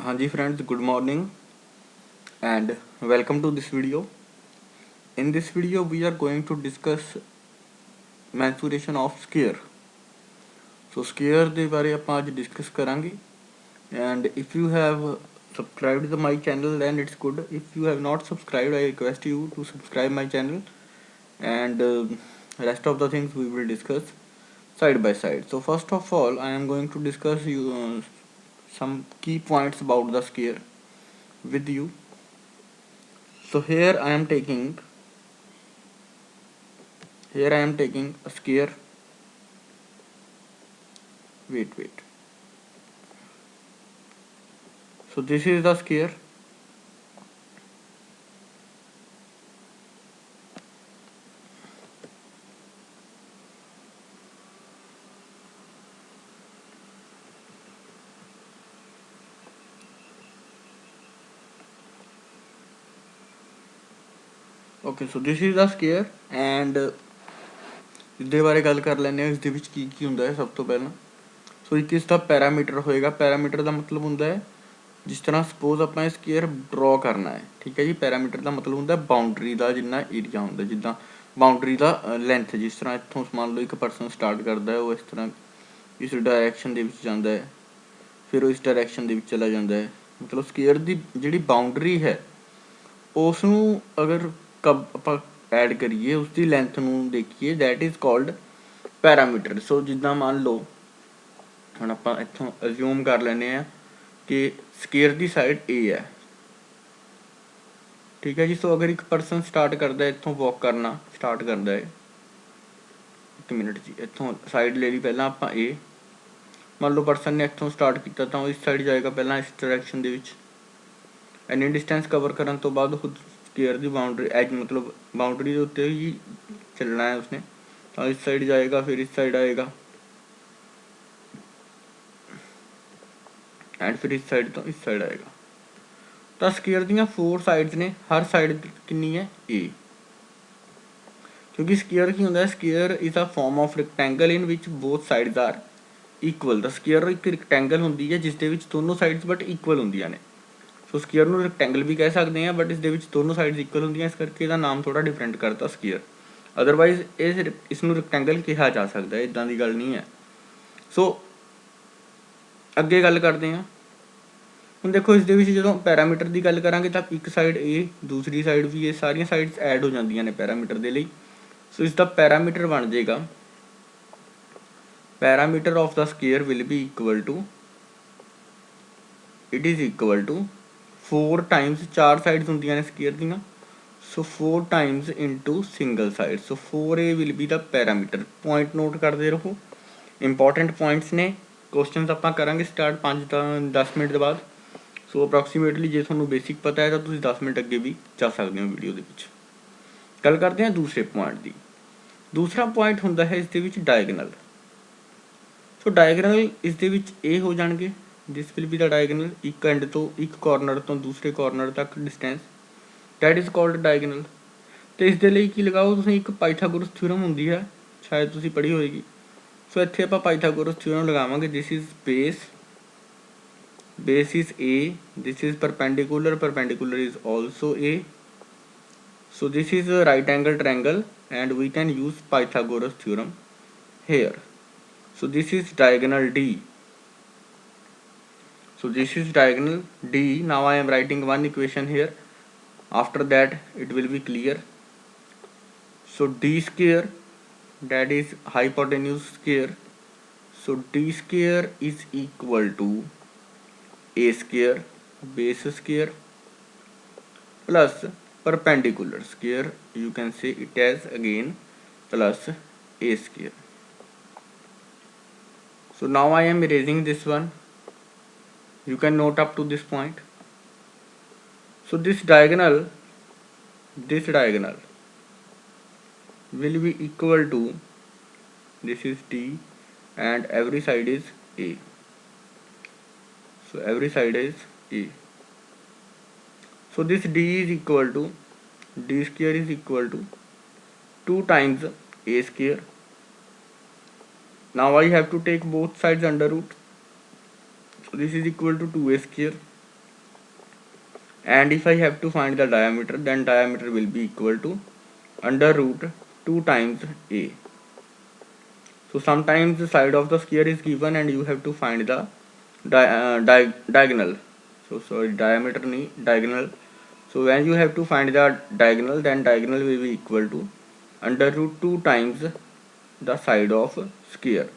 हाँ जी friends, good morning and welcome to this video. In this video we are going to discuss mensuration of scare. So scare ਦੇ ਬਾਰੇ ਆਪਾਂ ਅੱਜ discuss ਕਰਾਂਗੇ and if you have subscribed to my channel then it's good. If you have not subscribed I request you to subscribe my channel and rest of the things we will discuss side by side. So first of all I am going to discuss some key points about the scare with you. So here I am taking a scare. Wait. So this is the scare. Okay, so this is the scare and इसदे बारे गल कर लैंने आ इसदे विच की हुंदा है सब तो पहला. सो एक इसका पैरामीटर होएगा. पैरामीटर का मतलब हुंदा है जिस तरह सपोज अपना ये स्केयर ड्रॉ करना है. ठीक है जी. पैरामीटर का मतलब हुंदा है बाउंड्री का जिन्ना एरिया हुंदा जिद्दां बाउंड्री का लेंथ जिस तरह इत्थों मान लो एक परसन स्टार्ट करता है वो इस तरह इस डायरैक्शन दे विच जांदा है फिर वो इस डायरैक्शन दे विच चला जांदा है. मतलब स्केयर की जिहड़ी बाउंड्री है उसनूं अगर कब ਆਪਾਂ ਐਡ ਕਰੀਏ उसकी ਲੈਂਥ ਨੂੰ ਦੇਖੀਏ दैट इज़ कॉल्ड पैरामीटर. सो जिद्दां मान लो ਹੁਣ ਆਪਾਂ ਇੱਥੋਂ ਅਜ਼ਿਊਮ ਕਰ ਲੈਂਦੇ ਆ कि स्केयर की साइड ए है. ठीक है जी. सो अगर एक परसन स्टार्ट करता है इत्थों वॉक करना स्टार्ट करता है एक मिनट जी इत्थों साइड ले ली पहला आप ए. मान लो परसन ने इत्थों स्टार्ट किया तो इस साइड जाएगा पहला इस डायरैक्शन दे विच. इन्नी डिस्टेंस कवर करने तो बाद खुद स्केयर की बाउंड्री एज मतलब बाउंड्री के उत्ते ही चलना है उसने. तो इस साइड जाएगा फिर इस साइड आएगा एंड फिर इस साइड तो इस साइड आएगा. तो स्केयर दी 4 साइड्स ने. हर साइड कितनी है ए. क्योंकि स्केयर की होंगे square is a form of rectangle in which both sides are equal. The square एक रिक्टेंगल होंगी है जिसके दोनों साइड्स बट इक्वल होंदियां ने. सो स्केयर नूं रिक्टेंगल भी कह सकते हैं बट इस दोनों साइड्स इक्वल होंदियां इस करके इसका नाम थोड़ा डिफरेंट करता स्केयर. अदरवाइज इसनूं रिक्टेंगल कहा जा सकता है इदां दी गल नहीं है. सो अगे गल करते हैं. ਹੁਣ देखो इस जो पैरामीटर की गल करा तो एक साइड ए दूसरी साइड भी ए सारिया साइड्स ऐड हो जांदियां ने पैरामीटर के लिए. सो इसका पैरामीटर बन जाएगा parameter of the square will be equal to it is equal to 4 times 4 sides होंदियां ने स्केयर दियां. So 4 times into single side. So 4a will be the parameter. Point note करते रहो इंपॉर्टेंट पॉइंट्स ने. Question आप करांगे start 5-10 minute के बाद. सो अप्रॉक्सीमेटली जो थोड़ा बेसिक पता है तो तुम 10 मिनट अगे भी जा सकते हो वीडियो के. गल करते हैं दूसरे पॉइंट की. दूसरा पॉइंट होंदा है इस डायगनल. सो डायगनल इस ए हो जाएंगे. This will be the diagonal. एक एंड तो एक कॉर्नर तो दूसरे कॉर्नर तक distance that is called diagonal. तो इस की लगाओ तुम एक पाइथागोरस थ्योरम होंगी है शायद तुम पढ़ी होएगी. सो इत्थे आपां पाइथागोरस थ्योरम लगावांगे. This is base is a. This is perpendicular is also a. So this is a right angle triangle and we can use Pythagoras theorem here. So this is diagonal D. So this is diagonal D. Now I am writing one equation here. After that it will be clear. So D square, that is hypotenuse square. So D square is equal to a square base square plus perpendicular square, you can say it as again plus a square. So now I am erasing this one. You can note up to this point. So this diagonal will be equal to, this is D and every side is A. So every side is A. So this D is equal to, D square is equal to 2 times A square. Now I have to take both sides under root. So this is equal to 2A square. and if I have to find the diameter, then diameter will be equal to under root 2 times a. So sometimes the side of the sphere is given and you have to find the diagonal. So sorry, diameter nahi, diagonal. So when you have to find the diagonal, then diagonal will be equal to under root 2 times the side of sphere.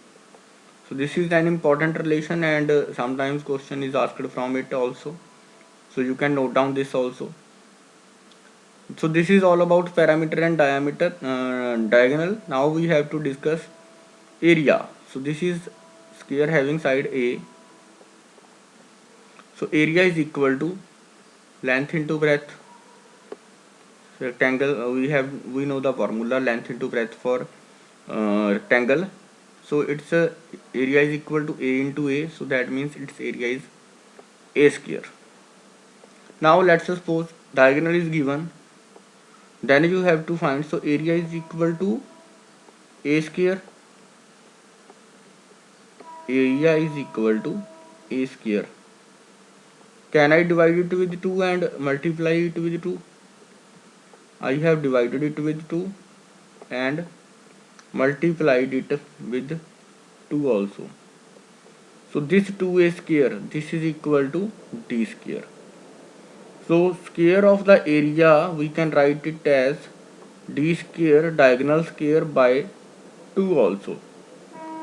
So this is an important relation, and sometimes question is asked from it also. So you can note down this also. So this is all about parameter and diameter, diagonal. Now we have to discuss area. So this is sphere having side A. So area is equal to length into breadth. Rectangle, we know the formula, length into breadth for rectangle. So its area is equal to A into A. So that means its area is A square. Now let's suppose diagonal is given. Then you have to find, so area is equal to A square. Area is equal to A square. Can I divide it with 2 and multiply it with 2? I have divided it with 2 and multiplied it with 2 also. So this 2a square, this is equal to d square. So square of the area, we can write it as d square diagonal square by 2 also.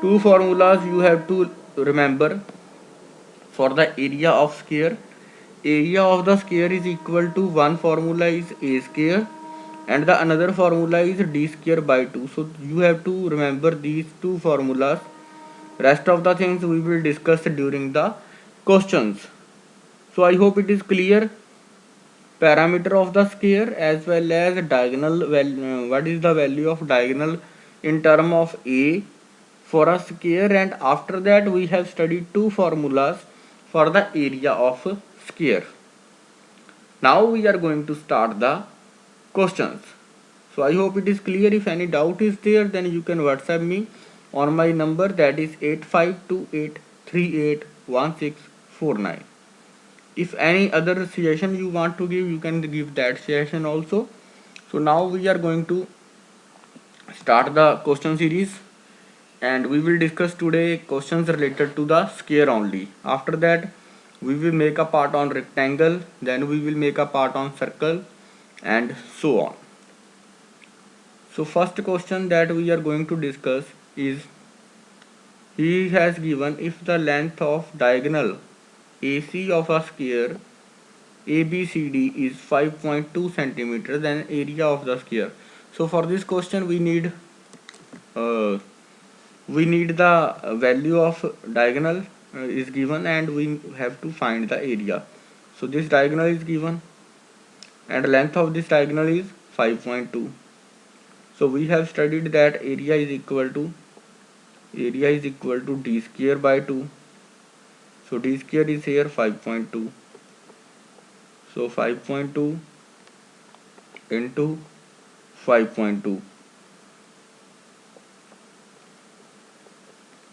Two formulas you have to remember for the area of square. Area of the square is equal to, one formula is a square and the another formula is d square by 2. So you have to remember these two formulas. Rest of the things we will discuss during the questions. So I hope it is clear. Parameter of the square as well as diagonal value, what is the value of diagonal in term of a for a square, and after that we have studied two formulas for the area of square. Now we are going to start the questions. So I hope it is clear. If any doubt is there, then you can WhatsApp me on my number, that is 8528381649. If any other suggestion you want to give, you can give that suggestion also. So now we are going to start the question series, and we will discuss today questions related to the square only. After that we will make a part on rectangle, then we will make a part on circle, and so on. So first question that we are going to discuss is, he has given, if the length of diagonal AC of a square ABCD is 5.2 centimeter, then area of the square. So for this question we need the value of diagonal is given, and we have to find the area. So this diagonal is given and length of this diagonal is 5.2. So we have studied that area is equal to d square by 2. So d square is here 5.2. So 5.2 into 5.2.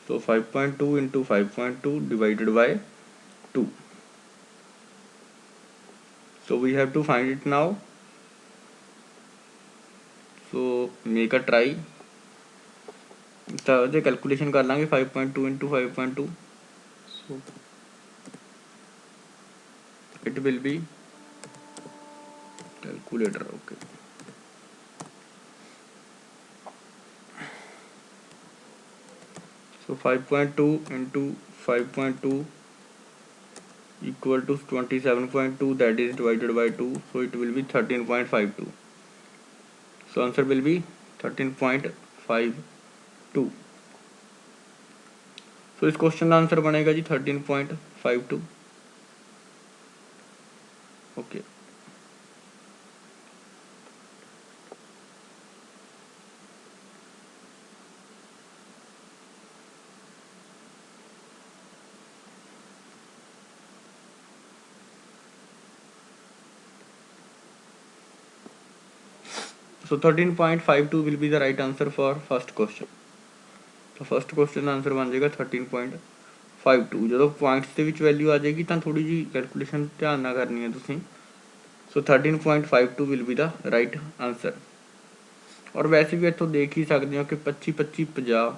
So 5.2 into 5.2 divided by 2. So we have to find it now. So make a try. The calculation कर लांगे 5.2 into 5.2. So it will be calculator. Okay. So 5.2 into 5.2 equal to 27.2, that is divided by 2. So it will be 13.52. So answer will be 13.52. So इस question का answer बनेगा जी 13.52. Okay. So 13.52 will be the right answer for first question. तो first question answer बन जाएगा 13.52. जो points के which value आ जाएगी तो थोड़ी जी कैलकुलेशन ध्यान ना करनी है तुसीं. सो 13.52 will be the right answer. और वैसे भी इतों देख ही सकते हो कि 25 25 50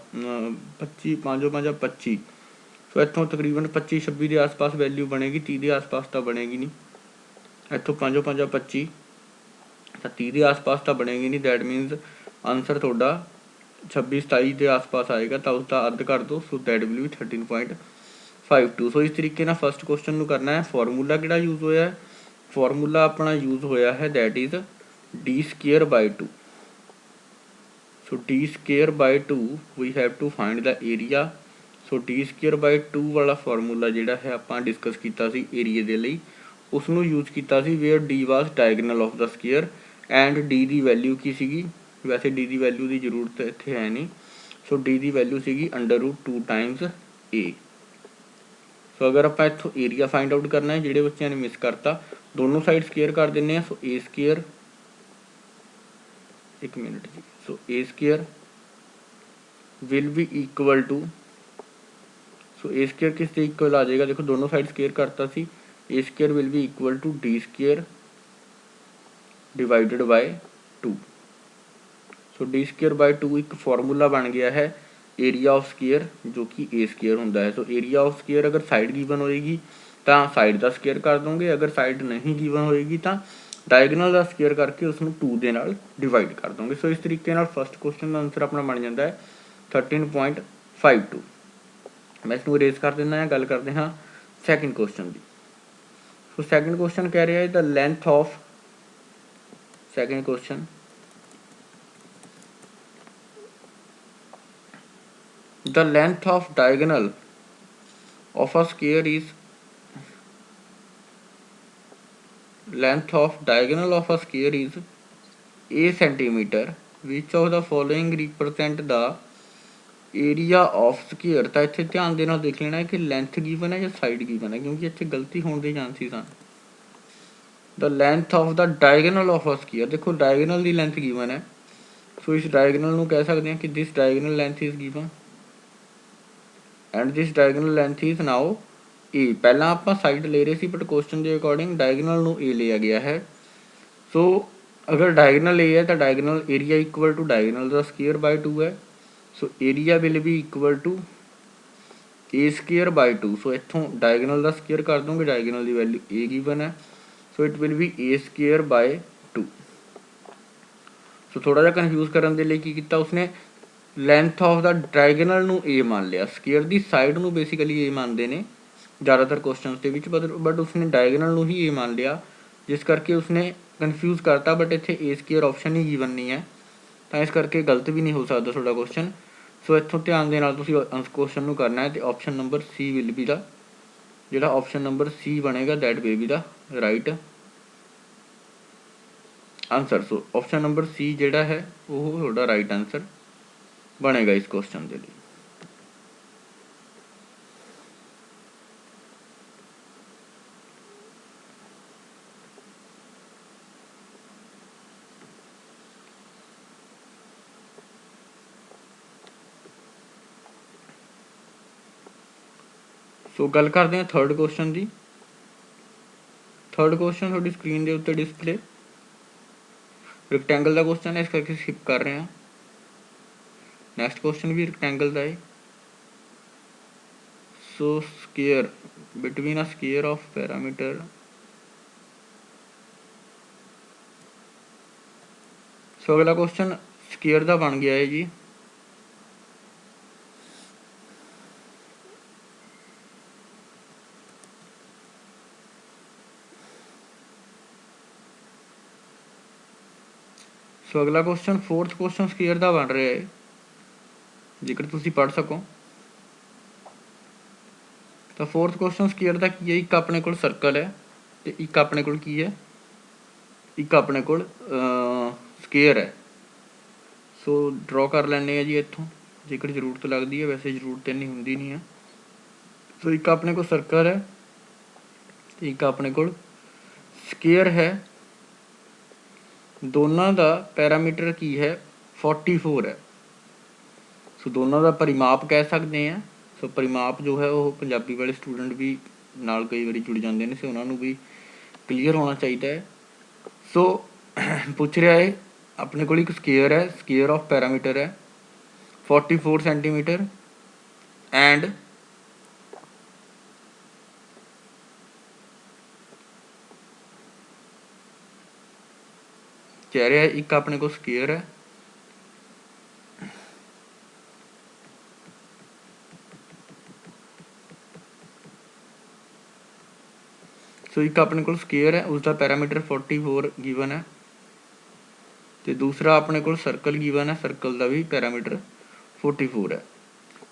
25 5 5 25, सो इतों तकरीबन 25 26 के आस पास वैल्यू बनेगी, 30 के आस पास तो बनेगी नहीं। इतों 5 5 25 तो 30 के आस पास तो बनेगी नहीं। दैट मीनस आंसर थोड़ा 26 27 के आस पास आएगा, तो उसका अद्ध कर दो। सो दैट विल बी 13.52। सो इस तरीके फस्ट क्वेश्चन को करना है। फॉर्मूला किहड़ा यूज होया है? फॉर्मूला अपना यूज होया है that is d square by 2। So D square by 2 we have to find the area. So D square by 2 वाला फॉर्मूला जिहड़ा है आपां डिस्कस कीता सी एरिए दे लई, उसनूं यूज कीता सी where d was diagonal of the square and d की वैल्यू की सीगी। वैसे डी की वैल्यू की जरूरत इत्थे है नहीं। सो डी की वैल्यू सीगी √2 टाइम्स ए। सो अगर आप इत्थों एरिया फाइंड आउट करना है, जिहड़े बच्चों ने मिस करता, दोनों साइड स्केयर कर देने। सो ए स्केयर, एक मिनट जी, so A square will be equal to, so A square किस इक्वल आ जाएगा? देखो दोनों साइड स्केयर करता सी, a square will be equal to D square divided by 2। So D square by 2 एक फॉर्मूला बन गया है एरिया ऑफ स्केयर, जो कि ए स्केयर होंदा है। सो एरिया ऑफ स्केयर अगर साइड गिवन होएगी तो साइड का स्केयर कर दोगे, अगर साइड नहीं गिवन होएगी तो डायगनल का स्केयर करके उसनूं 2 दे नाल डिवाइड कर दोगे। सो इस तरीके नाल फस्ट क्वेश्चन का आंसर अपना बन जाता है 13.52। मैं इसनूं इरेज कर देना है। गल करते हाँ सैकेंड क्वेश्चन की। सो सैकेंड क्वेश्चन कह रहा है the length of, second question, the length of diagonal of a square is, length of diagonal of a square is a centimeter, which of the following represent the area of square। तो इत्थे ध्यान देना देख लेना है कि length given है या साइड गिवन है, क्योंकि इत्थे गलती होने के चांसिस हैं। The length of the diagonal of a square, देखो डायगनल की लेंथ गिवन है। सो इस डायगनल को कह सकते हैं कि this diagonal length is given and this diagonal length is now a. पहला आप साइड ले रहे थे बट क्वेश्चन के अकॉर्डिंग डायगनल नू ए लिया गया है। सो अगर डायगनल ए है तो diagonal area equal to diagonal का स्केयर बाय 2 है। So area will be equal to A square by 2। So इतों डायगनल का स्केयर कर दोगे, डायगनल की वैल्यू ए गिवन है। So it will be a square by 2। So थोड़ा जहा कन्फ्यूज करने के लिए की किया उसने, लेंथ ऑफ द डायगनल नू ए मान लिया, स्केयर की साइड नू बेसिकली ए मानते हैं ज़्यादातर क्वेश्चन के, बट उसने डायगनल नू ही ए मान लिया, जिस करके उसने कन्फ्यूज करता। बट इतने ए स्केयर ऑप्शन ही गिवन नहीं है, तो इस करके गलत भी नहीं हो सकता थोड़ा क्वेश्चन। सो इतों ध्यान के नाल क्वेश्चन को करना है, तो option number C will be the, जोड़ा ऑप्शन नंबर सी बनेगा that will be the right answer. So option number C जोड़ा है वो थोड़ा राइट आंसर बनेगा इस क्वेश्चन के लिए। सो गल करते हैं थर्ड क्वेश्चन की। थर्ड क्वेश्चन थोड़ी स्क्रीन के उत्ते डिस्प्ले, रेक्टेंगल का क्वेश्चन है, इस करके स्किप कर रहे हैं। नैक्सट क्वेश्चन भी रेक्टेंगल का है। So square between a square of parameter, so अगला क्वेश्चन स्केयर का बन गया है जी। सो अगला क्वेश्चन फोर्थ क्वेश्चन स्केयर का बन रहा है, जेकर तुम पढ़ सको। तो फोर्थ क्वेश्चन स्केयर का की है, एक अपने को सर्कल है तो एक अपने को की है, एक अपने को स्केयर है। सो ड्रॉ कर लेने जी इतों, जेकर जरूरत लगती है, वैसे जरूरत इन्नी होंगी नहीं है। सो एक अपने को सर्कल है, एक अपने को स्केयर है, दोनों का पैरामीटर की है 44 है। सो दोनों का परिमाप कह सकते हैं। सो परिमाप जो है वो पंजाबी वाले स्टूडेंट भी नाल कई बार जुड़ जाते हैं, सो उन्होंने भी क्लीयर होना चाहिए है। सो पूछ रहा है अपने को एक स्केयर है, स्केयर ऑफ पैरामीटर है 44 सेंटीमीटर एंड कह रहा है एक अपने को स्केयर है सो एक अपने को स्केयर है उसका पैरामीटर 44 गिवन है तो दूसरा अपने को सर्कल गिवन है, सर्कल का भी पैरामीटर 44 है।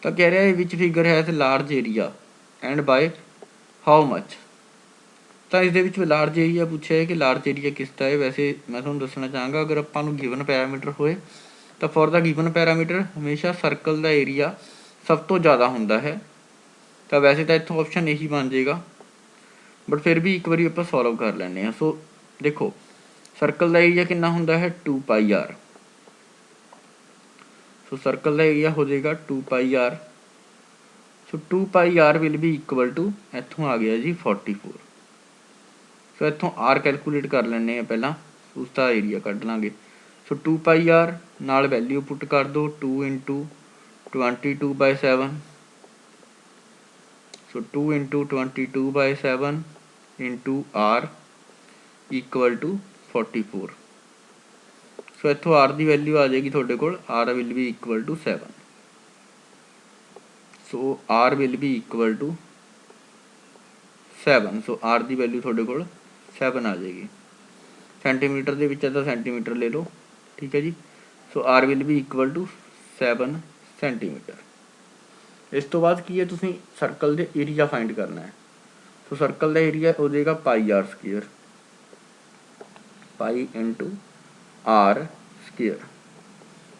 तो कह रहा है which figure has large area and by how much. तो इस लार्ज एरिया पूछा है कि लार्ज एरिया किसका है। वैसे मैं थोड़ा दसना चाहूँगा अगर अपन गिवन पैरामीटर होए तो फॉर द गिवन पैरामीटर हमेशा सर्कल का एरिया सब तो ज़्यादा होंदा है। तो वैसे तो इतों ऑप्शन यही बन जाएगा बट फिर भी एक बार आप सॉल्व कर लें। सो देखो सर्कल का एरिया कितना होंदा है 2πr। सो सर्कल का एरिया हो जाएगा 2πr। So 2πr will be equal to इतों आ गया जी 44। सो इतों आर कैलकुलेट कर लें पहला उसका एरिया कढ़ लाँगे। सो 2πr नाल वैल्यू पुट कर दो 2 × 22/7। So 2 × 22/7 into r equal to 44। So इतों आर की वैल्यू आ जाएगी थोड़े को r will be equal to 7। So r will be equal to 7। So r की वैल्यू थोड़े को 7 आ जाएगी। सेंटीमीटर के विच तो सेंटीमीटर ले लो ठीक है जी। So r will be equal to 7 centimetre. इस तो बाद की है तुसीं सर्कल के एरिया फाइंड करना है। तो सर्कल का एरिया हो जाएगा πr square pi into r square.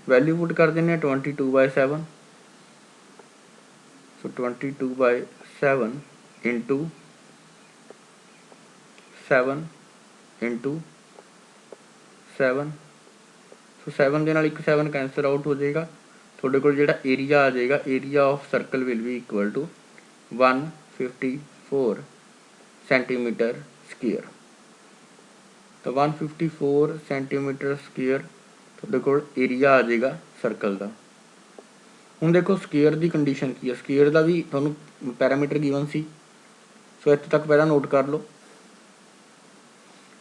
Value put कर देने 22/7। सो 22/7 इंटू 7 इंटू 7। सो 7 के नाल एक 7 कैंसल आउट हो जाएगा। थोड़े को जो एरिया आ जाएगा area of circle will be equal to 154 centimetre square. तो 154 सेंटीमीटर स्केयर थोड़े को एरिया आ जाएगा सर्कल का। हुण देखो स्केयर की कंडीशन की है, स्केयर का भी थोड़ा पैरामीटर गिवन सी। सो इत्थे तक पहला नोट कर लो।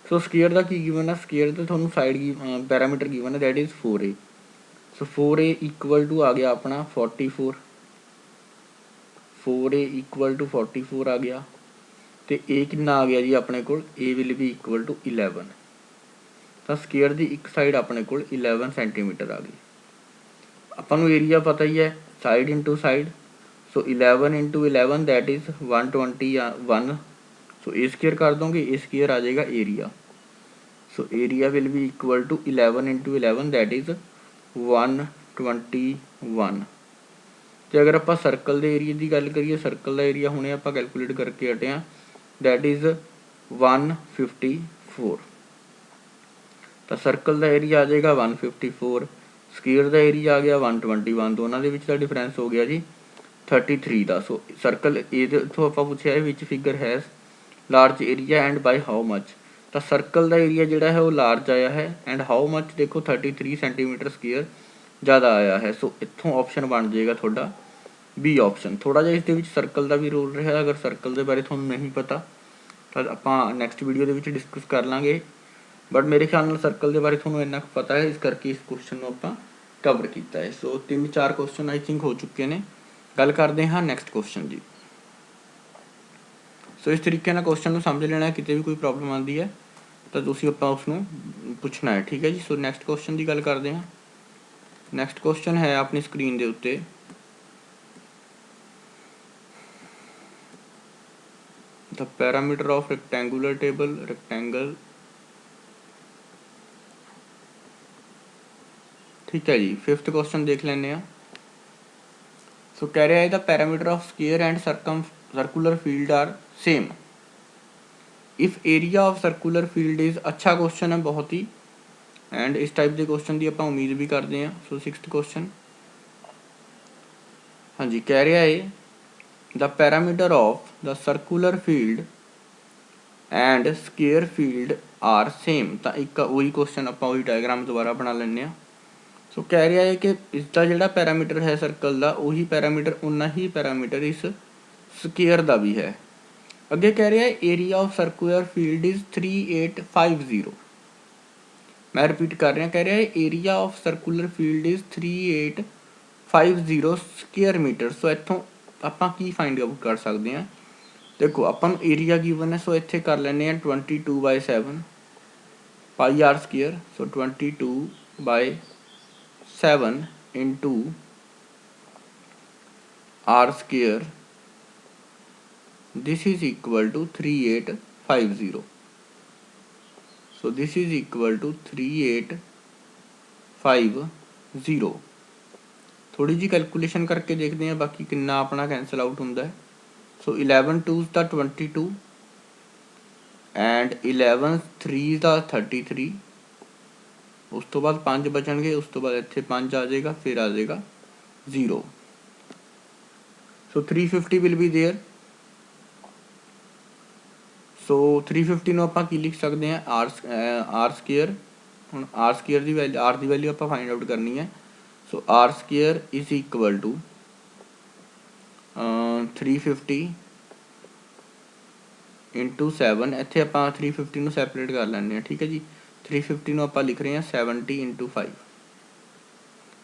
सो स्केयर का की गिवन है, स्केयर तो थोड़ा साइड पैरामीटर गिवन है that is 4a। So 4a equal to आ गया अपना 44। 4a इक्वल टू 44 आ गया तो ए कितना आ गया जी अपने को ए विल बी इक्वल टू 11। तो स्केयर की एक साइड अपने को 11 सेंटीमीटर आ गई। अपन एरिया पता ही है side into side. So 11 × 11 that is 121। So A square कर दोगे ए स्केयर आ जाएगा area. So area will be equal to 11 × 11 that is 121। तो अगर आप सर्कल के एरिया की गल करिए सर्कल का एरिया हुणे आप कैलकुलेट करके हटे हैं दैट इज़ 154। तो सर्कल का एरिया आ जाएगा 154। स्केयर का एरिया आ गया 121। दोनों के विच दा डिफरेंस हो गया जी 33 का। सो सर्कल इतों आप पूछा which figure has large area and by how much. तो सर्कल का एरिया जोड़ा है वो लार्ज आया है एंड हाउ मच देखो 33 सेंटीमीटर स्केयर ज़्यादा आया है। सो इतों ऑप्शन बन जाएगा थोड़ा बी ऑप्शन। थोड़ा जिहा इस सर्कल का भी रोल रहा। अगर सर्कल के बारे थोड़ा नहीं पता तो आप नैक्सट वीडियो के डिस्कस कर लाँगे बट मेरे ख्याल नाल सर्कल के बारे थोड़ा इन्ना पता है इस करके इस क्वेश्चन को आप कवर किया है। सो 3-4 क्वेश्चन आई थिंक हो चुके हैं। गल करते हाँ नैक्सट क्वेश्चन जी। सो इस तरीके क्वेश्चन समझ लेना है, कितने भी कोई प्रॉब्लम आती है तो तुसीं आपां उसनूं पुछना है ठीक है जी। सो नैक्सट क्वेश्चन की गल करते हैं। नैक्सट क्वेश्चन है अपनी स्क्रीन के उत्ते the parameter of rectangular table rectangle ठीक है जी। 5th क्वेश्चन देख लें। सो कह रहा है the parameter of square and circular field are same if area of circular field is. अच्छा क्वेश्चन है बहुत ही एंड इस टाइप के क्वेश्चन की आप उम्मीद भी करते हैं। सो 6th क्वेश्चन हाँ जी कह रहा है the parameter of the circular field and square field are same. तो एक वही क्वेश्चन आप वही डायग्राम दोबारा बना लें। सो कह रहा है कि इसका जोड़ा पैरामीटर है सर्कल का उही पैरामीटर उन्ना ही पैरामीटर इस स्केयर का भी है। अगे कह रहा है area of circular field is 3850। मैं रिपीट कर रहा, कह रहा है area of circular field is 3850 square metre. So इतों आप की फाइंड आउट कर सकते हैं। देखो अपन एरिया गिवन है, सो इतने कर लें 22/7 pi r square. So 22/7 into r square, this is equal to 3850। So this is equal to 3850। थोड़ी जी कैलकुलेशन करके देखते हैं बाकी कितना अपना कैंसल आउट होंगे। सो 11 2 का 22 एंड 11 3 का 33। उस तो बाद 5 बचणगे, उस तो बाद इत्थे 5 आ जाएगा, फिर आ जाएगा 0। So 350 will be there. So 350 ਨੂੰ ਆਪਾਂ ਕੀ ਲਿਖ ਸਕਦੇ ਹਾਂ ਆਰ ਸਕੁਅਰ। ਹੁਣ ਆਰ ਸਕੁਅਰ ਦੀ ਵੈਲਿਊ, ਆਰ ਦੀ ਵੈਲਿਊ ਆਪਾਂ ਫਾਈਂਡ ਆਊਟ ਕਰਨੀ ਹੈ। So r square is equal to 350 into 7। ਇੱਥੇ ਆਪਾਂ 350 ਨੂੰ ਸੈਪਰੇਟ ਕਰ ਲੈਂਦੇ ਹਾਂ, ਠੀਕ ਹੈ ਜੀ। 350 ਨੂੰ ਆਪਾਂ ਲਿਖ ਰਹੇ ਹਾਂ 70 इंटू 5।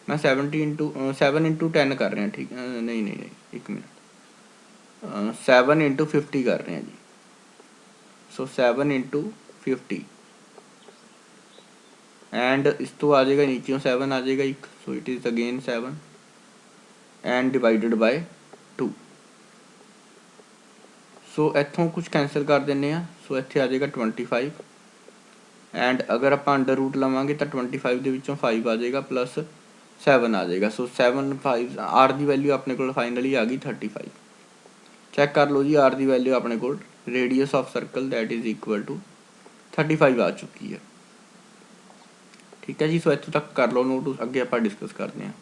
मैं 70 इंटू 7 इंटू 10 कर रहे हैं, ठीक है। नहीं नहीं नहीं, एक मिनट, 7 इंटू 50 कर रहे हैं जी। सो 7 इंटू 50 एंड इस तो आ जाएगा नीचे 7 आ जाएगा एक। सो it is again 7 and divided by 2। So इतों कुछ कैंसल कर दें। सो इत्थे आ जाएगा 25 एंड अगर आप अंडर रूट लवांगे तो 25 के विचों 5 आ जाएगा प्लस 7 आ जाएगा। सो 7 5 आर की वैल्यू अपने को फाइनली आ गई 35। चैक कर लो जी, आर की वैल्यू अपने को radius of circle that is equal to 35 आ चुकी है, ठीक है जी। सो इतों तक कर लो नोट, अगे आप डिस्कस करते हैं।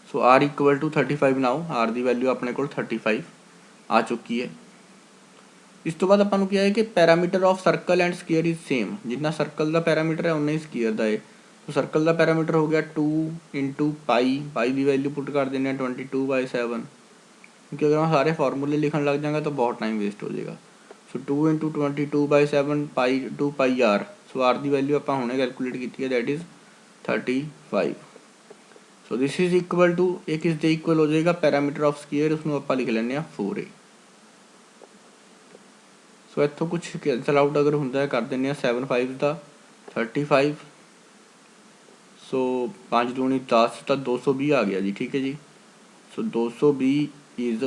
So R equal to 35 now, R की वैल्यू अपने को 35 आ चुकी है। इस तो बाद अपन क्या है कि parameter of circle and square is same. जितना सर्कल का पैरामीटर है उन्ना ही स्केयर का है। तो सर्कल का पैरामीटर हो गया 2 इंटू पाई, पाई की वैल्यू पुट कर देने 22/7, क्योंकि अगर हम सारे फॉर्मूले लिखन लग जाएंगे तो बहुत टाइम वेस्ट हो जाएगा। So 2 into 22/7 pi 2 pi r. So r की वैल्यू आप हमने कैलकुलेट की है, that is 35। So this is equal to, एक इसके इक्वल हो जाएगा पैरामीटर ऑफ स्केयर, उसमें आप लिख लें 4a। सो इतों कुछ कैंसल आउट अगर होंगे कर दें 7 5 का 35। सो 5 दूनी 10 तो 220 आ गया जी, ठीक है जी। So 220 is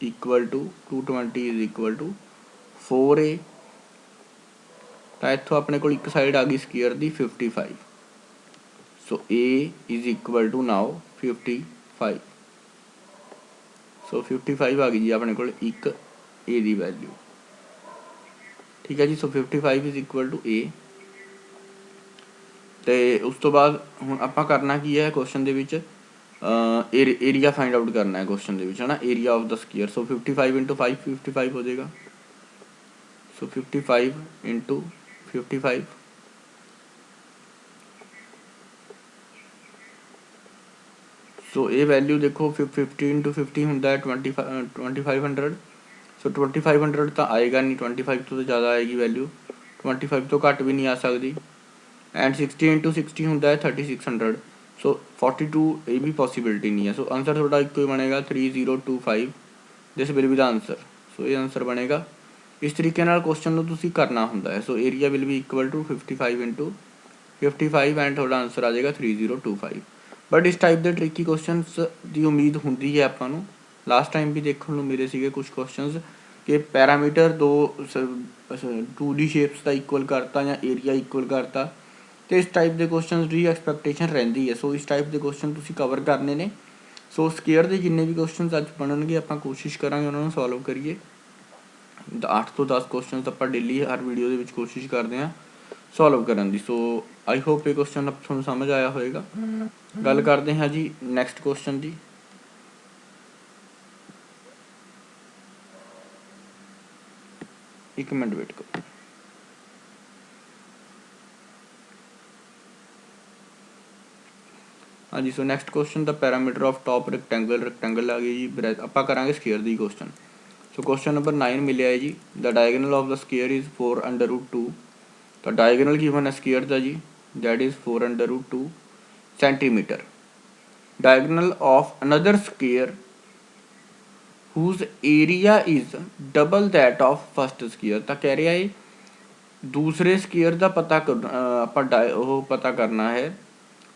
equal to 220 is equal to 4a। तो इतों अपने को एक साइड आ गई स्केयर की 55। So a is equal to now 55। So 55 आ गई जी अपने को एक a की वैल्यू, ठीक है जी। सो 55 इज़ इक्वल टू a। तो उस तो बाद हुण आपां करना की है क्वेश्चन के एरिया फाइंड आउट करना है क्वेश्चन के है ना, area of the square. So 55 into 5 55 हो जाएगा। सो 55 इंटू 55, सो ये वैल्यू देखो 50 इंटू 50 होंगे 2500। सो 2500 तो आएगा नहीं, 25 तो ज़्यादा आएगी वैल्यू, 25 तो घट भी नहीं आ सकती। एंड 60 इंटू 60 होंगे 3600। सो 42 ये भी पॉसिबिलिटी नहीं है। सो आंसर थोड़ा एक ही बनेगा 3025। This will be the answer. So ये आंसर बनेगा। इस तरीके क्वेश्चन को तुसीं करना होंदा है। So area will be equal to 55 into 55 and थोड़ा आंसर आ जाएगा 3025। बट इस टाइप के ट्रिकी क्वेश्चनस की उम्मीद होंदी है आपां नूं। लास्ट टाइम भी देखने को मिले सीगे कुछ क्वेश्चनस कि पैरामीटर दो 2D शेप्स का इक्वल करता या एरिया इक्वल करता, तो इस टाइप के क्वेश्चन की एक्सपैक्टेशन रहिंदी है। सो इस टाइप के क्वेश्चन तुसीं कवर करने ने। सो स्केयर के जिन्ने भी क्वेश्चन अज बननगे आपां कोशिश करांगे उन्होंने सॉल्व करिए। 8 तो 10 क्वेश्चन आपां डेली हर वीडियो के कोशिश करते हैं सॉल्व करने की। सो आई होप ये क्वेश्चन तुहानूं समझ आया होएगा। गल करते हैं जी नैक्सट क्वेश्चन की। एक मिनट वेट करो। हाँ जी, so next question the parameter of top rectangle आ गई जी। आप करांगे square the question. So question number 9 मिले है जी। The diagonal of the square is 4√2। तो डायगोनल गिवन है स्केयर का जी, that is 4√2 centimetre. Diagonal of another square whose area is double that of first square. तो कह रहा है दूसरे स्केयर का पता कर ਆਪਾਂ पता करना है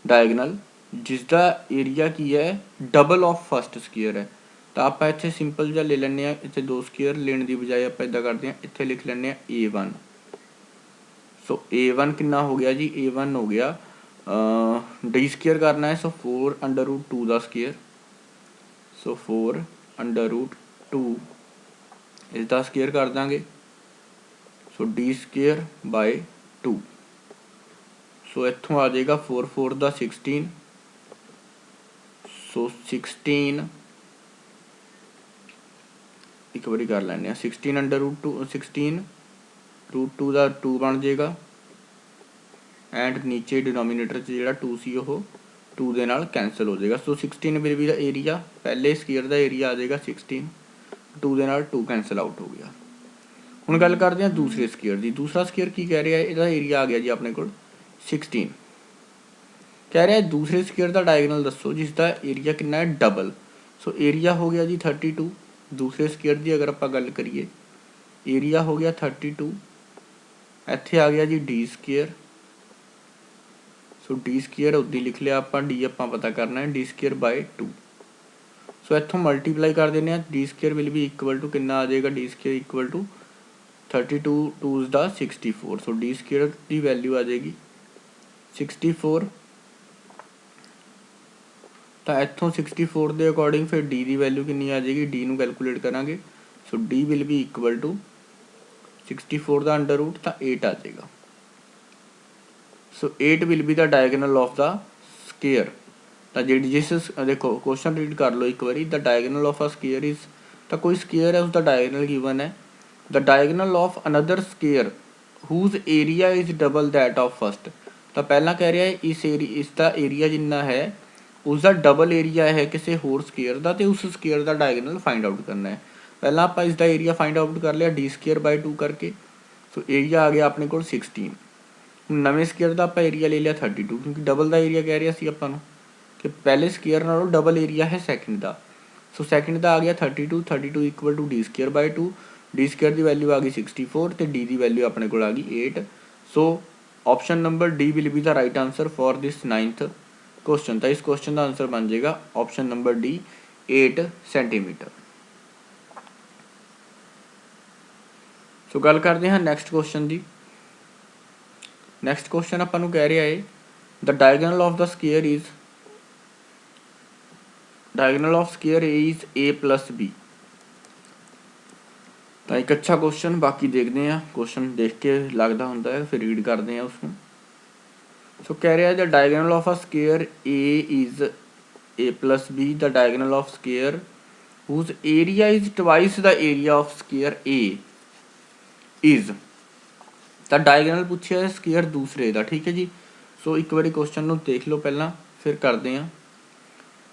डायगोनल जिसका एरिया की है डबल ऑफ फस्ट स्केयर है। तो आप इतने सिंपल जा ले लें, इतने दो स्केयर लेने की बजाय आप इदा करते हैं, इतने लिख लें A1। सो A1 कितना हो गया जी, A1 हो गया डी स्केयर करना है, सो 4√2 का स्केयर। सो 4√2 इसका स्केयर कर देंगे, सो डी स्केयर बाय 2। सो इतों आ जाएगा 4 का 16। सो 16 एक बारी कर लें, 16√2 16√2 का 2 बन जाएगा एंड नीचे डिनोमीनेटर जो 2 सी वो 2 के नाल कैंसल हो जाएगा। सो 16 विल बी द एरिया, पहले स्केयर का एरिया आ जाएगा 16, 2 के नाल 2 कैंसल आउट हो गया। हुण गल करते हैं दूसरे स्केयर की। दूसरा स्केयर की कह रहा है, इसका एरिया आ गया जी अपने को 16। कह रहा है दूसरे स्केयर का डायगोनल दसो जिसका एरिया कितना है डबल। सो एरिया हो गया जी 32। दूसरे स्केयर की अगर आप गल करिए, एरिया हो गया 32। इत्थे आ गया जी D square. So D square उदी लिख लिया आप, डी आप पता करना है डी स्केयर बाय 2। सो इतों मल्टीप्लाई कर देने, D square will be equal to कितना आ जाएगा, D square equal to 32 2s दा 64। सो डी स्केयर की वैल्यू आ जाएगी 64। तो इतों 64 के अकॉर्डिंग फिर डी की वैल्यू कितनी आ जाएगी, डी को कैलकुलेट करांगे। सो D will be equal to 64 का अंडर रूट तो 8 आ जाएगा। सो 8 will be the diagonal of the square. तो जी जिस देखो क्वेश्चन रीड कर लो एक बारी, the diagonal of a square is, तो कोई स्केयर है उसका डायगोनल गिवन है, the diagonal of another square whose area is double that of first. तो पहला कह रहा है इसका एरिया जिन्ना है उसका डबल एरिया है किसी होर स्केयर का, तो उस स्केयर का डायगोनल फाइंड आउट करना है। पहला आप इसका एरिया फाइंड आउट कर लिया डी स्केयर बाय 2 करके। सो एरिया आ गया अपने को 16। नवे स्केयर का आप एरिया ले लिया 32 क्योंकि डबल का एरिया कह रहा सी अपन कि पहले स्केयर नालों डबल एरिया है सैकेंड का। सो सैकेंड का आ गया 32, 32 equal to D square by 2। D square की वैल्यू आ गई 64 तो डी की वैल्यू अपने को आ गई 8। So option number D will be the right answer for this 9th question. तो इस क्वेश्चन का आंसर बन जाएगा option number D 8 centimetre. So गल करते हैं नैक्सट क्वेश्चन की। नैक्सट क्वेश्चन अपन कह रहा है the diagonal of the square is, diagonal of square is A plus B. तो एक अच्छा क्वेश्चन, बाकी देखते हैं क्वेश्चन देख के लगता होंगे है फिर रीड करते हैं उसको। सो कह रहा है the diagonal of a square A is A plus B, the diagonal of square whose area is twice the area of square A is. तो डायगोनल पूछा है स्केयर दूसरे का, ठीक है जी। सो एक बार क्वेश्चन देख लो पहला फिर करते हैं।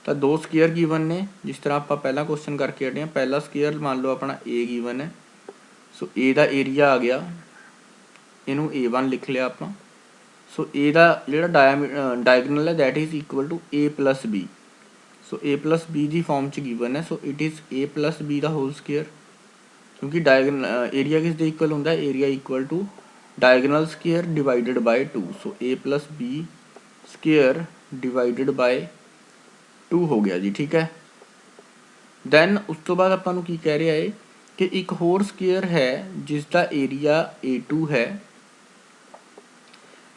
तो दो स्केयर गिवन ने जिस तरह आप पहला क्वेश्चन करके हटे हैं। पहला स्केयर मान लो अपना ए गिवन है। सो ए का एरिया आ गया, इनू A1 लिख लिया आप। सो ए का जो डायगोनल है that is equal to A plus B. So A plus B की फॉर्म च गिवन है। So it is A plus B का होल स्केयर, क्योंकि डायगोनल एरिया किस दे इक्वल होंगे, area equal to diagonal square divided by 2। So A plus B square divided by 2 हो गया जी, ठीक है। दैन उस तो बाद अपन की कह रहा है कि एक होर स्केयर है जिसका एरिया A2 है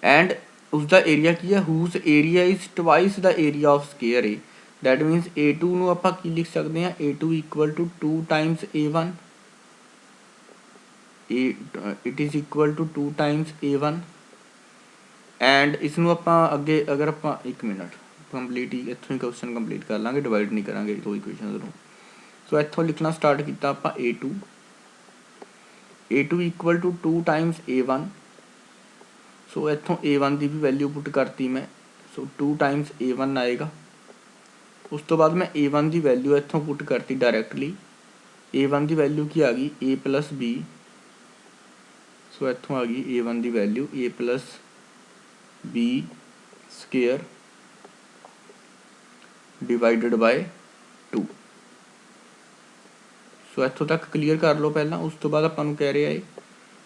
एंड उसका एरिया की है whose area is twice the area of square A. That means A2 ਨੂੰ ਆਪਾਂ ਕੀ ਲਿਖ ਸਕਦੇ ਹਾਂ, A2 equal to 2 times A1, it is equal to 2 times A1 and इसनों ਆਪਾਂ ਅੱਗੇ अगर ਆਪਾਂ 1 मिनट कंप्लीट ही इतों ही क्वेश्चन कंप्लीट कर लाँगे, डिवाइड नहीं करांगे दो इक्वेशन ਨੂੰ। सो इतों लिखना स्टार्ट किया आप A2 A2 equal to 2 times A1। सो इत्थों A1 की भी वैल्यू पुट करती मैं, सो 2 टाइम्स A1 आएगा। उस तो बाद मैं A1 की वैल्यू इत्थों पुट करती डायरैक्टली। A1 की वैल्यू की आ गई A प्लस B। सो इत्थों आ गई A1 की value A plus B square divided by 2। सो इत्थों तक क्लीयर कर लो पहला। उस तो बाद आपां कह रहा है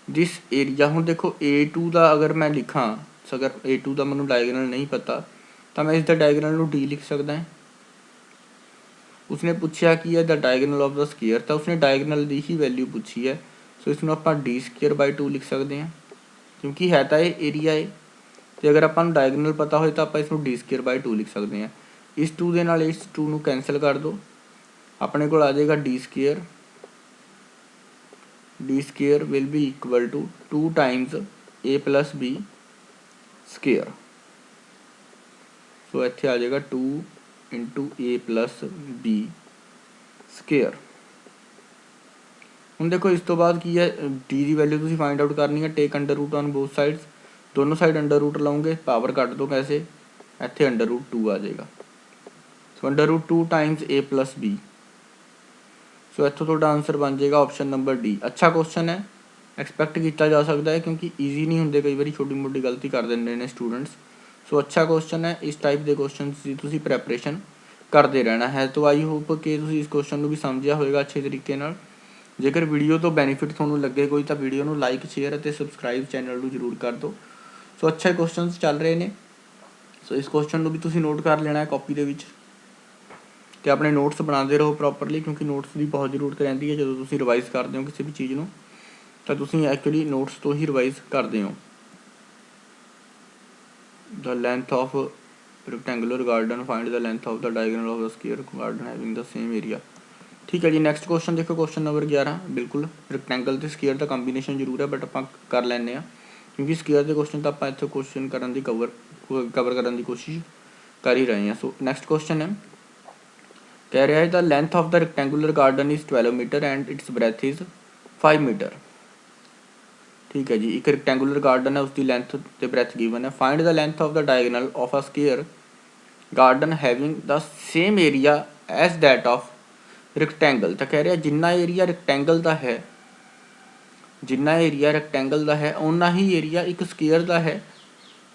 जिस एरिया, हुण देखो A2 का अगर मैं लिखा, अगर A2 का मैं डायगनल नहीं पता तो मैं इसका डायगनल नूं D लिख सकदा है। उसने पूछा कि है the diagonal of the square, तो उसने डायगनल की ही वैल्यू पूछी है। सो इसमें आप D स्केयर बाय 2 लिख सकते हैं, क्योंकि है तो ये एरिया है। तो अगर आप डायगनल पता हो तो आप इसमें D स्केयर बाय 2 लिख सकते हैं। इस 2 के नाल इस 2 नूं कैंसल कर दो, अपने को आ जाएगा D square will be equal to 2 times A plus B square. So इत्थे आ जाएगा 2 into A plus B square. ਹੁਣ देखो इस तो बाद की है D की वैल्यू तुसीं फाइंड आउट करनी है। Take under root on both sides, दोनों साइड अंडर रूट लाओगे, पावर कट दो कैसे, इत्थे अंडर रूट 2 आ जाएगा। So under root 2 times A plus B। So इत्थों तुहाडा आंसर बन जाएगा ऑप्शन नंबर D। अच्छा क्वेश्चन है, एक्सपैक्ट किया जा सकता है, क्योंकि ईजी नहीं होंगे, कई बार छोटी मोटी गलती कर देंगे ने स्टूडेंट्स। सो अच्छा क्वेश्चन है, इस टाइप के क्वेश्चन की तुसीं प्रैपरेशन करते रहना है। तो आई होप कि तुसीं इस क्वेश्चन को भी समझिया होएगा अच्छे तरीके नाल। जेकर वीडियो तो बेनीफिट थोनों लगे कोई, तो वीडियो को लाइक शेयर और सबसक्राइब चैनल को जरूर कर दो। सो अच्छे क्वेश्चन चल रहे हैं। सो इस क्वेश्चन को भी तुसीं नोट कर लेना है कॉपी के विच, तो अपने नोट्स बनाते रहो प्रॉपरली, क्योंकि नोट्स की बहुत जरूरत रहती है। जो तुसीं रिवाइज करते हो किसी भी चीज़ को, तो तुसीं एक्चुअली नोट्स तो ही रिवाइज करते हो। The length of rectangular garden, find the length of the diagonal of the square garden having the same area. ठीक है जी, नैक्सट क्वेश्चन देखो, क्वेश्चन नंबर 11। बिल्कुल रेक्टेंगल तो स्केयर का कंबीनेशन जरूर है, बट आप कर लैंने, क्योंकि स्केयर के क्वेश्चन तो आप इतने क्वेश्चन करने की कवर करने की कोशिश कर ही रहे हैं। सो नैक्सट क्वेश्चन है, कह रहा है the length of the rectangular garden is 12 metre and its breadth is 5 metre. ठीक है जी, एक रेक्टेंगुलर गार्डन है, उसकी लेंथ तो ब्रेथ गिवन है। Find the length of the diagonal of a square garden having the same area as that of rectangle. तो कह रहा जिन्ना एरिया रेक्टेंगल का है, जिन्ना एरिया रेक्टेंगल का है उन्ना ही एरिया एक स्केयर का है।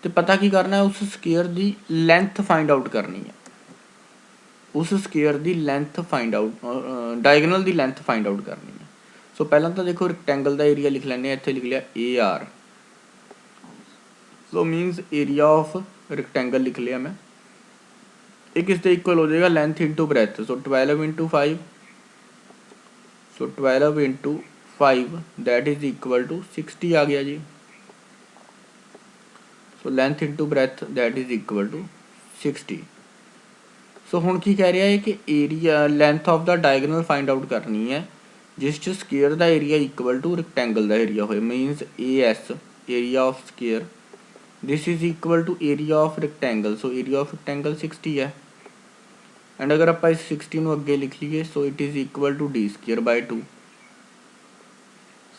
तो पता की करना है, उस स्केयर की लेंथ फाइंड आउट करनी है, उस स्केयर की लेंथ फाइंड आउट, डायगोनल की लेंथ फाइंड आउट करनी है। सो पहला तो देखो रेक्टेंगल का एरिया लिख लैंने, इत्थे लिख लिया AR। So means area of rectangle लिख लिया मैं। एक इसके इक्वल हो जाएगा length into breadth. So 12 into 5, so 12 into 5 that is equal to 60 आ गया जी। So length into breadth that is equal to 60। So हुण की कह रहा है कि area length of the diagonal find out करनी है जिस च स्केयर का एरिया इक्वल टू रेक्टेंगल का एरिया हो, means AS area of square, this is equal to area of rectangle. So area of rectangle 60 है, एंड अगर आप इस 60 को अगे लिख लीए, so it is equal to D square by 2।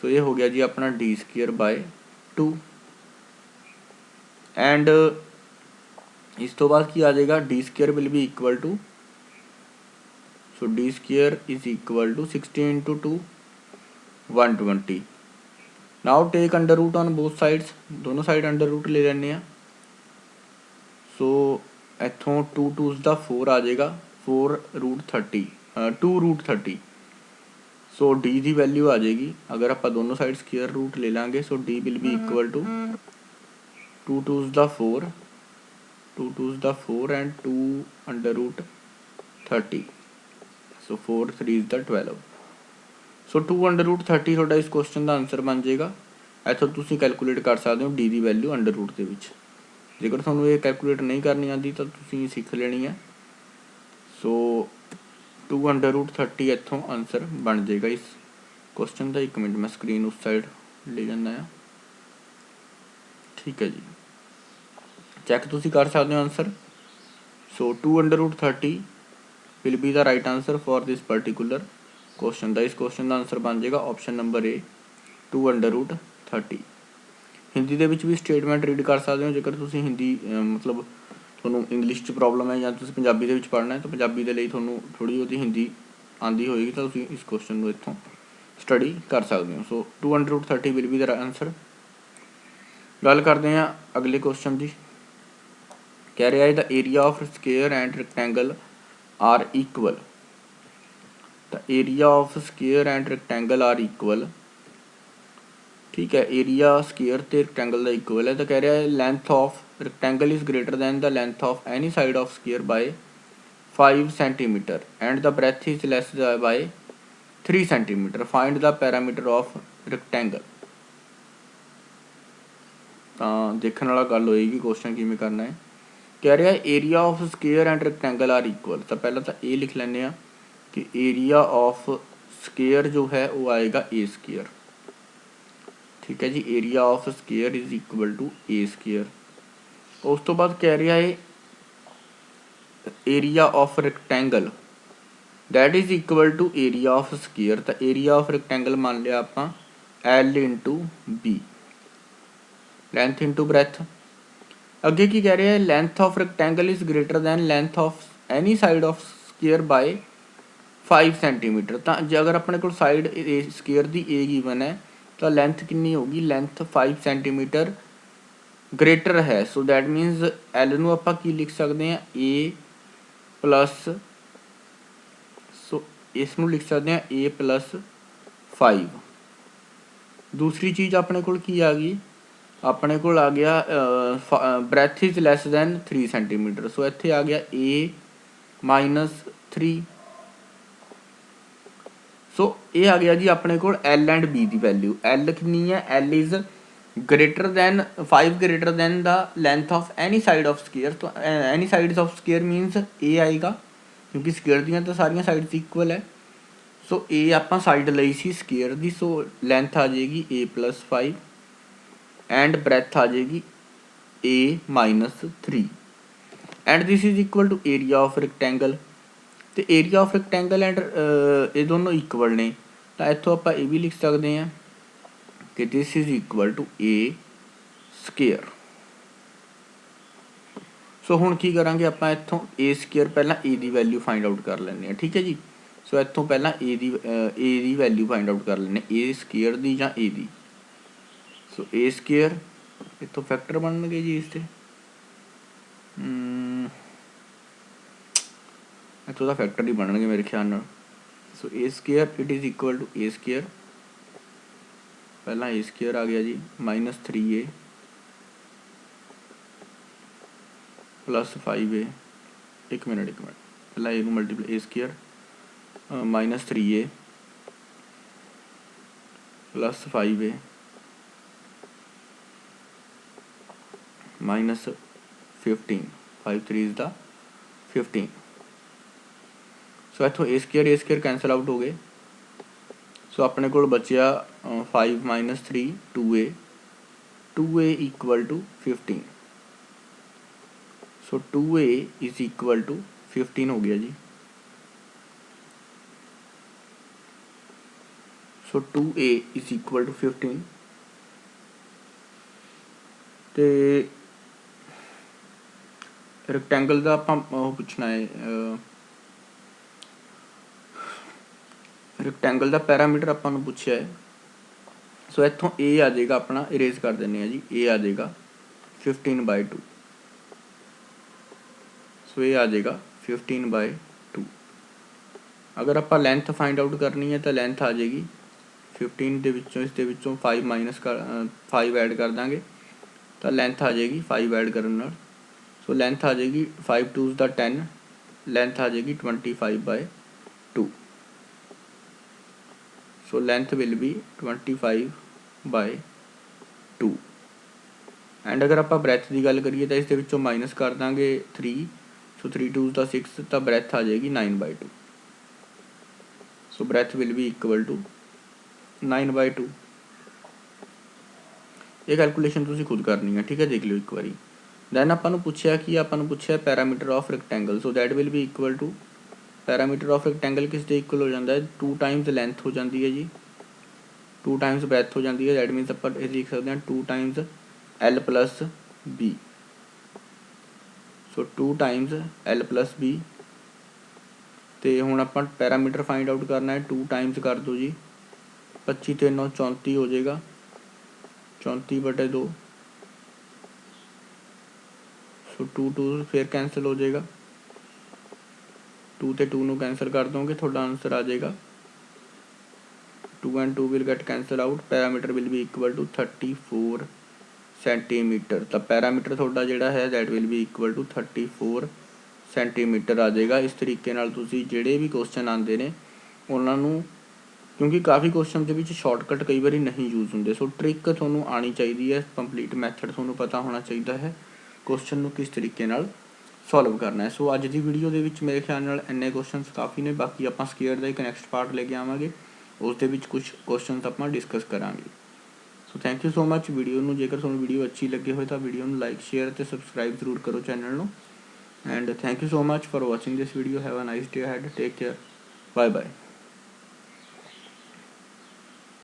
सो ये हो गया जी अपना D स्केयर बाय 2। एंड इस तो बाद की आ जाएगा D square will be equal to, so D square is equal to 60 into 2 120। Now take under root on both sides, दोनों साइड अंडर रूट ले लेने। सो इतों 2 2s का 4 आ जाएगा, 4 रूट 30, 2 रूट 30। सो D की वैल्यू आ जाएगी, अगर आप दोनों साइड स्केयर रूट ले लेंगे, so D will be equal to 2 2s का 4, 2 2s का 4 एंड 2 अंडर रूट 30। सो 4 3 का 12। सो 2 अंडर रूट 30 थोड़ा इस क्वेश्चन का आंसर बन जाएगा। इतों तुम कैलकुलेट कर सकते हो D की वैल्यू अंडर रूट के विच। जेकर थोड़ा ये कैलकुलेट नहीं करनी आती तो तुम सीख लेनी है। सो 2 अंडर रूट 30 इतों आंसर बन जाएगा इस क्वेश्चन का। 1 मिनट मैं स्क्रीन उस साइड ले जाना है। ठीक है जी, चैक तुम कर सकते हो answer. So 2 under root 30 will be the right answer for this particular question का। इस क्वेश्चन का आंसर बन जाएगा ऑप्शन नंबर A 2√30। हिंदी दे विच भी स्टेटमेंट रीड कर सकते हो जेकर तुसीं हिंदी मतलब तुहानूं इंग्लिश च प्रॉब्लम है या तुसीं पंजाबी दे विच पढ़ना है तो पंजाबी दे लई तुहानूं थोड़ी बहुती हिंदी आंदी होएगी तो तुसीं इस क्वेश्चन नूं इत्थों स्टडी कर सकते हो। So 2/30 will be the answer. गल करते हैं अगले क्वेश्चन की। कह रहा है the area of square and rectangle are equal. The area of square and rectangle are equal. ठीक है, एरिया स्केयर ते रैक्टेंगल का इक्वल है। तो कह रहा है length of rectangle is greater than the length of any side of square by 5 centimetre and the breadth is less bye 3 centimetre. Find the parameter of rectangle. तो देखने वाला गल होएगी क्वेश्चन किवें करना है। कह रहा है area of square and rectangle are equal. तो पहला तो ये लिख लें कि एरिया ऑफ स्केयर जो है वो आएगा ए स्केयर। ठीक है जी, area of square is equal to A square. उस तो बाद कह रहा है area of rectangle that is equal to area of square. तो एरिया ऑफ रैक्टेंगल मान लिया आप L into B, length into breadth. अगे की कह रहे हैं length of rectangle is greater than length of any side of square by 5 centimetre. तो जो अगर अपने को साइड स्केयर की ए गिवन है तो लेंथ कितनी होगी, लेंथ 5 सेंटीमीटर ग्रेटर है। सो दैट मीनस एल नूं आपां की लिख सकते हैं ए प्लस, सो इस नूं लिख सकते हैं ए प्लस 5। दूसरी चीज़ अपने को की आ गई, अपने को आ गया breadth is less than 3 centimetre. So इत्थे आ गया ए माइनस 3। सो ये आ गया जी अपने को एल एंड बी की वैल्यू। एल कितनी है, L is greater than 5 greater than the length of any side of square. तो any sides of square minus A आएगा क्योंकि स्केयर दियाँ तो सारियां साइड्स इक्वल है। सो ए आपां साइड लई सी स्केयर दी, सो लेंथ आ जाएगी ए प्लस 5 एंड ब्रैथ आ जाएगी A minus 3 and this is equal to area of rectangle. तो एरिया ऑफ रैक्टेंगल एंड ये दोनों इक्वल ने, तो इतों आप ये भी लिख सकते हैं कि this is equal to A square. So हुण की करांगे आप इतों ए स्केयर पहला ए की वैल्यू फाइंड आउट कर लें। ठीक है जी, सो इतों पहला ए की वैल्यू फाइंड आउट कर लें, ए स्केयर की या ए की। सो ए स्केयर इतों फैक्टर बन गए जी इससे इतों का फैक्टर ही बनने मेरे ख्याल नाल। So A square it is equal to A square, पहला ए स्केयर आ गया जी माइनस 3a प्लस 5a। एक मिनट पहला A multiply A square minus 3a plus 5a minus 15। 5 3 is the 15। So इतों ए स्केयर कैंसल आउट हो गए। So अपने को बचिया 5 minus 3 2a equal to 15। So 2a is equal to 15 हो गया जी। So 2a is equal to 15। तो रैक्टेंगल का आप पूछना है, रैक्टेंगल का पैरामीटर अपन पूछा है। सो इतों ए आ जाएगा अपना इरेज कर देने जी, ए आ जाएगा 15/2। सो ये आ जाएगा 15/2। अगर आप लेंथ फाइंड आउट करनी है तो लेंथ आ जाएगी 15 के विचों इस 5 माइनस कर 5 ऐड कर देंगे तो लेंथ आ जाएगी 5 ऐड करने नाल। सो लेंथ आ जाएगी 5 2 दा 10, लेंथ आ जाएगी 25/2। So length will be 25/2 and अगर आप ब्रैथ की गल करिए तो इस माइनस कर देंगे 3। सो 3 2 दा 6 तो ब्रैथ आ जाएगी 9/2। So breadth will be equal to 9/2। ये कैलकुलेशन तुसीं खुद करनी है। ठीक है, देख लो एक बारी। दैन आपां नूं पुछया कि आपां नूं पुछया parameter of rectangle. So that will be equal to parameter of rectangle किस दे इक्वल हो जाता है 2 टाइम्स लेंथ हो जाती है जी 2 ਟਾਈਮਸ ਬ੍ਰੈਥ ਹੋ ਜਾਂਦੀ ਹੈ, ਦੈਟ ਮੀਨਸ ਆਪਾਂ ਇਹ ਲਿਖ ਸਕਦੇ ਹਾਂ 2 ਟਾਈਮਸ L ਪਲੱਸ B। ਸੋ 2 ਟਾਈਮਸ L ਪਲੱਸ B। ਅਤੇ ਹੁਣ ਆਪਾਂ ਪੈਰਾਮੀਟਰ ਫਾਈਂਡ ਆਊਟ ਕਰਨਾ ਹੈ। 2 ਟਾਈਮਸ ਕਰ ਦਿਓ ਜੀ, 25 ਤੇ 9 34 ਹੋ ਜਾਏਗਾ, 34/2। ਸੋ 2 ਫਿਰ ਕੈਂਸਲ ਹੋ ਜਾਏਗਾ, 2 ਤੇ 2 ਨੂੰ ਕੈਂਸਲ ਕਰ ਦੋਗੇ, ਤੁਹਾਡਾ ਆਨਸਰ ਆ ਜਾਏਗਾ 2 and 2 will get cancel out, parameter will be equal to 34 centimetre. ਤਾਂ ਪੈਰਾਮੀਟਰ ਤੁਹਾਡਾ ਜਿਹੜਾ ਹੈ that will be equal to 34 centimetre ਆ ਜਾਏਗਾ। ਇਸ ਤਰੀਕੇ ਨਾਲ ਤੁਸੀਂ ਜਿਹੜੇ ਵੀ ਕੁਐਸਚਨ ਆਉਂਦੇ ਨੇ ਉਹਨਾਂ ਨੂੰ, ਕਿਉਂਕਿ ਕਾਫੀ ਕੁਐਸਚਨ ਦੇ ਵਿੱਚ ਸ਼ਾਰਟਕਟ ਕਈ ਵਾਰੀ ਨਹੀਂ ਯੂਜ਼ ਹੁੰਦੇ, ਸੋ ਟ੍ਰਿਕ ਤੁਹਾਨੂੰ ਆਉਣੀ ਚਾਹੀਦੀ ਹੈ, ਕੰਪਲੀਟ ਮੈਥਡ ਤੁਹਾਨੂੰ ਪਤਾ ਹੋਣਾ ਚਾਹੀਦਾ ਹੈ ਕੁਐਸਚਨ ਨੂੰ ਕਿਸ ਤਰੀਕੇ ਨਾਲ ਸੋਲਵ ਕਰਨਾ ਹੈ। ਸੋ ਅੱਜ ਦੀ ਵੀਡੀਓ ਦੇ ਵਿੱਚ ਮੇਰੇ ਖਿਆਲ ਨਾਲ ਇੰਨੇ ਕੁਐਸਚਨਸ ਕਾਫੀ ਨੇ, ਬਾਕੀ ਆਪਾਂ ਸਕੇਅਰ ਦਾ ਇੱਕ ਨੈਕਸਟ ਪਾਰਟ ਲੈ ਕੇ ਆਵਾਂਗੇ, ਉਸ ਦੇ ਵਿੱਚ ਕੁਝ ਕੁਐਸਚਨਸ ਆਪਾਂ ਡਿਸਕਸ ਕਰਾਂਗੇ। So thank you so much. Video ਨੂੰ ਜੇਕਰ ਤੁਹਾਨੂੰ ਵੀਡੀਓ ਅੱਛੀ ਲੱਗੀ ਹੋਏ ਤਾਂ ਵੀਡੀਓ ਨੂੰ ਲਾਈਕ ਸ਼ੇਅਰ ਅਤੇ ਸਬਸਕ੍ਰਾਈਬ ਜ਼ਰੂਰ ਕਰੋ ਚੈਨਲ ਨੂੰ। And thank you so much for watching this video. Have a nice day ahead. Take care. Bye bye.